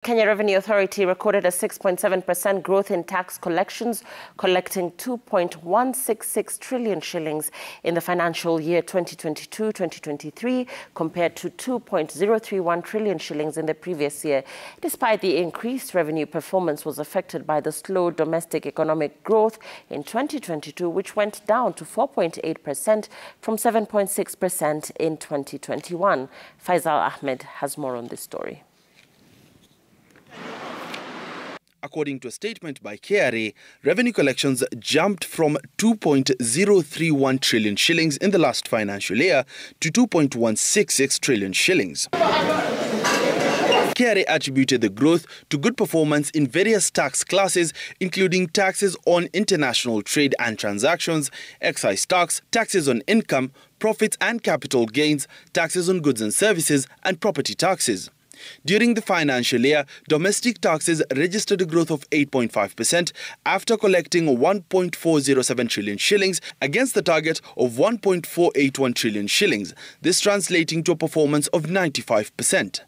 Kenya Revenue Authority recorded a 6.7% growth in tax collections, collecting 2.166 trillion shillings in the financial year 2022-2023 compared to 2.031 trillion shillings in the previous year. Despite the increased revenue, performance was affected by the slow domestic economic growth in 2022, which went down to 4.8% from 7.6% in 2021. Faisal Ahmed has more on this story. According to a statement by KRA, revenue collections jumped from 2.031 trillion shillings in the last financial year to 2.166 trillion shillings. KRA attributed the growth to good performance in various tax classes, including taxes on international trade and transactions, excise tax, taxes on income, profits and capital gains, taxes on goods and services, and property taxes. During the financial year, domestic taxes registered a growth of 8.5% after collecting 1.407 trillion shillings against the target of 1.481 trillion shillings, this translating to a performance of 95%.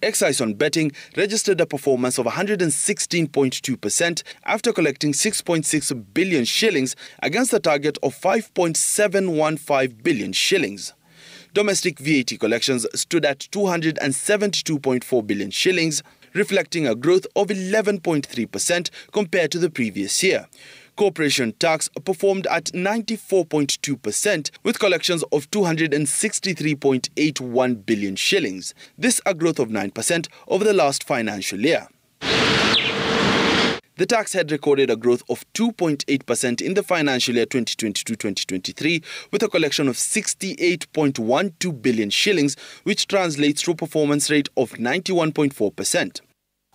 Excise on betting registered a performance of 116.2% after collecting 6.6 billion shillings against the target of 5.715 billion shillings. Domestic VAT collections stood at 272.4 billion shillings, reflecting a growth of 11.3% compared to the previous year. Corporation tax performed at 94.2% with collections of 263.81 billion shillings. This a growth of 9% over the last financial year. The tax had recorded a growth of 2.8% in the financial year 2022-2023 with a collection of 68.12 billion shillings, which translates to a performance rate of 91.4%.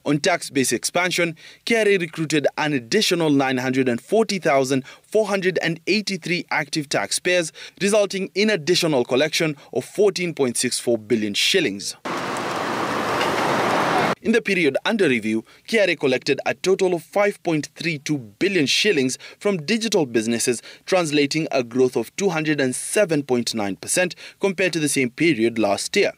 On tax base expansion, KRA recruited an additional 940,483 active taxpayers, resulting in additional collection of 14.64 billion shillings. In the period under review, KRA collected a total of 5.32 billion shillings from digital businesses, translating a growth of 207.9% compared to the same period last year.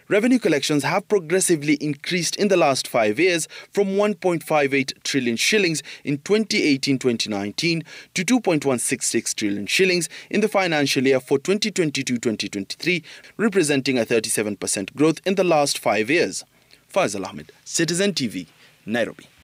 Revenue collections have progressively increased in the last 5 years from 1.58 trillion shillings in 2018-2019 to 2.166 trillion shillings in the financial year for 2022-2023, representing a 37% growth in the last 5 years. Faisal Ahmed, Citizen TV, Nairobi.